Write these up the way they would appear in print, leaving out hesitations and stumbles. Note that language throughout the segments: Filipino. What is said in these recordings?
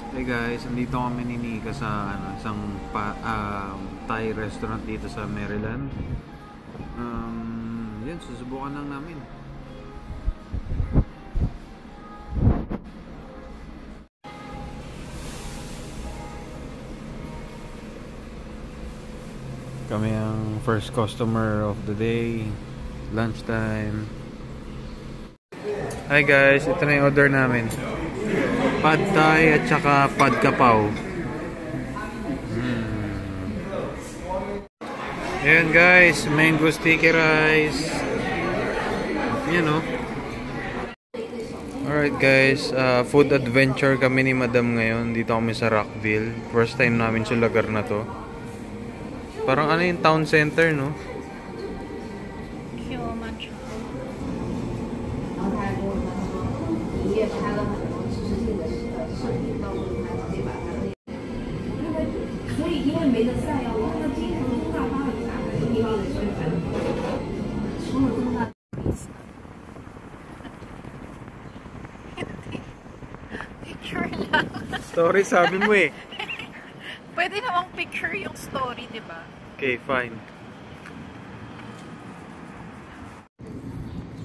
Hey guys, andito kami ni Nika sa isang Thai restaurant dito sa Maryland. Yan, susubukan lang namin. Kami ang first customer of the day. Lunchtime. Hi guys, ito na yung order namin. Pad Thai at saka Pad Kapaw. Ayan guys, mango sticky rice. Yan o. Alright guys, food adventure kami ni Madam ngayon. Dito kami sa Rockville. First time namin sa lugar na to. Parang ano yung town center, no? Picture lang. Story sabi mo eh. Pwede namang picture yung story, di ba? Okay, fine.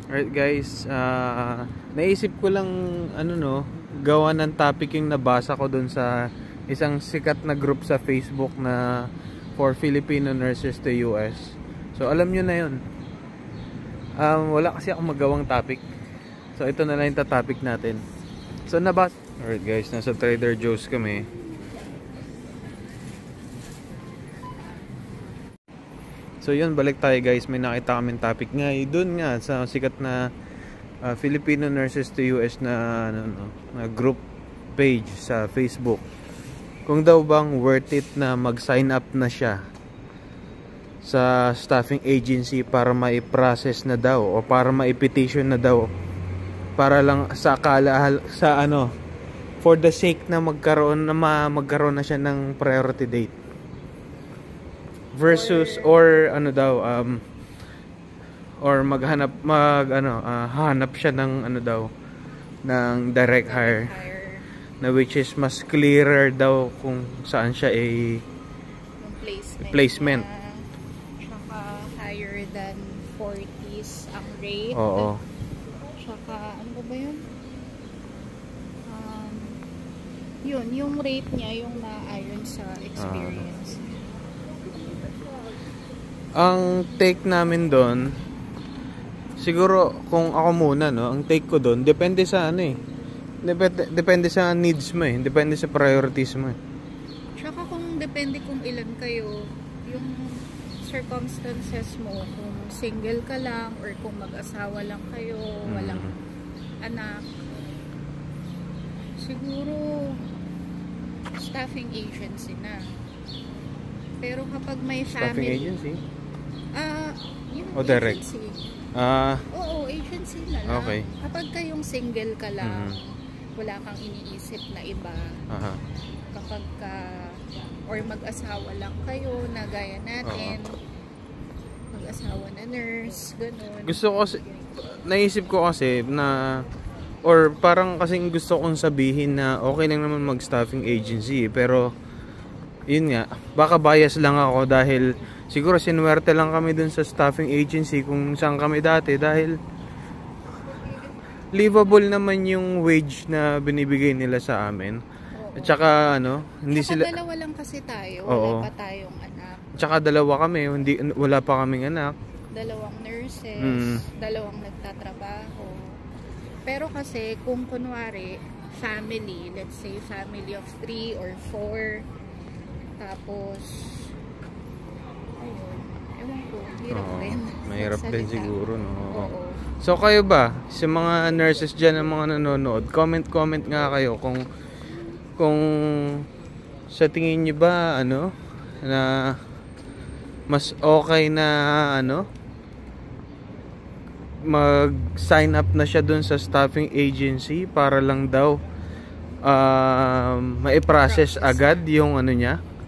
Alright guys, naisip ko lang gawa ng topic yung nabasa ko dun sa isang sikat na group sa Facebook na for Filipino nurses to US. So alam nyo na yun. Wala kasi akong magawang topic. So ito na lang yung topic natin. So nabasa. Alright guys, nasa Trader Joe's kami. So yun, balik tayo guys. May nakita kaming topic nga doon nga sa sikat na Filipino nurses to US na na group page sa Facebook. Kung daw bang worth it na mag-sign up na siya sa staffing agency para mai-process na daw o para mai-petition na daw para lang sa for the sake na magkaroon na siya ng priority date versus or hanap siya ng ng direct hire na which is mas clearer daw kung saan siya placement. Tsaka higher than 40s ang rate. Oo. Tsaka ano ba yun? Yung rate niya yung naayon sa experience. Ang take namin doon, siguro kung ako muna, ang take ko doon, depende sa depende sa needs mo depende sa priorities mo Tsaka kung depende kung ilan kayo, yung circumstances mo, kung single ka lang or kung mag-asawa lang kayo, walang anak, siguro staffing agency na. Pero kapag may family, staffing agency? Yung direct? agency. Oo, agency na lang. Okay. Kapag kayong single ka lang, wala kang iniisip na iba. Kapag or mag-asawa lang kayo, na gaya natin, mag-asawa na nurse, ganun. Gusto ko kasi, naisip ko kasi na, or parang kasing gusto kong sabihin na okay lang naman mag-staffing agency, pero yun nga, baka bias lang ako dahil siguro sinuwerte lang kami dun sa staffing agency kung saan kami dati dahil livable naman yung wage na binibigay nila sa amin. At saka hindi sila, dalawa lang kasi tayo, wala pa tayong anak. At saka dalawa kami, wala pa kaming anak. Dalawang nurses, dalawang nagtatrabaho. Pero kasi kung kunwari family, let's say family of 3 or 4, tapos ayun, ewan ko, hirap din. Mahirap din siguro, no? Oo. So kayo ba, sa mga nurses dyan, ang mga nanonood, comment nga kayo kung sa tingin nyo ba na mas okay na mag-sign up na siya dun sa staffing agency para lang daw mai-process agad yung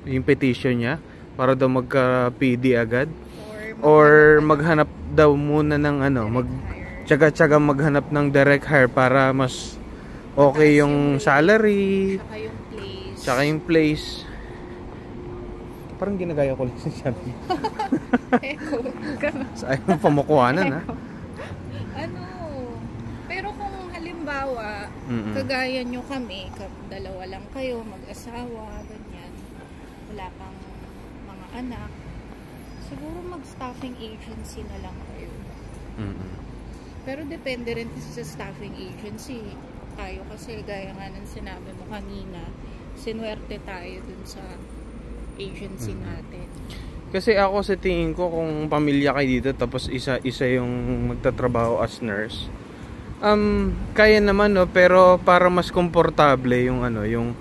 yung petition niya para daw magka-PD agad, or maghanap daw muna ng tsaga-tsaga maghanap ng direct hire para mas okay yung salary, tsaka yung place. Parang ginagaya ko lang sa sabi. Eko. Sa ayaw pamukuhanan, ha? Ano, pero kung halimbawa, kagaya nyo kami, dalawa lang kayo, mag-asawa, ganyan, wala pang mga anak, siguro mag-staffing agency na lang kayo. Pero depende rin kasi sa staffing agency. Tayo kasi, gaya nga ng sinabi mo kanina, sinuwerte tayo dun sa agency natin. Kasi ako sa tingin ko, kung pamilya kayo dito tapos isa yung magtatrabaho as nurse, kaya naman, no, pero para mas komportable yung ano, yung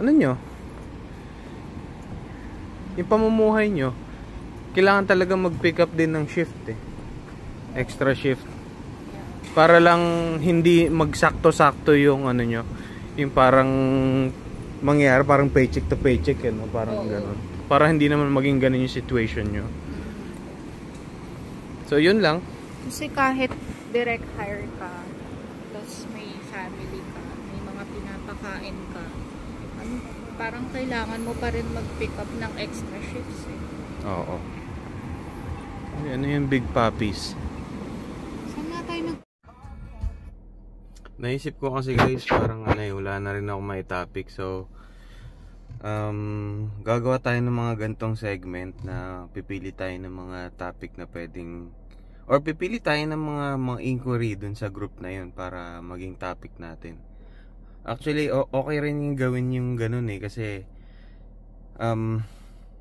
ano nyo, yung pamumuhay nyo, kailangan talaga mag-pick up din ng shift, extra shift, para lang hindi magsakto-sakto yung ano nyo, yung parang mangyayari parang paycheck to paycheck, no? Parang gano'n. Para hindi naman maging gano'n yung situation nyo. So yun lang. Kasi kahit direct hire ka, tapos may family ka, may mga pinapakain ka, parang kailangan mo pa rin mag-pick up ng extra shifts, Oo. Ano yung big puppies? Saan nga tayo Naisip ko kasi guys, parang wala na rin ako may topic. So gagawa tayo ng mga gantong segment na pipili tayo ng mga topic na pwedeng, or pipili tayo ng mga inquiry dun sa group na yun para maging topic natin. Actually, okay rin yung gawin yung ganun kasi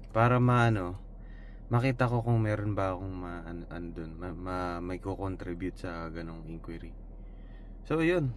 para makita ko kung meron ba akong may ko-contribute sa ganong inquiry. So yun,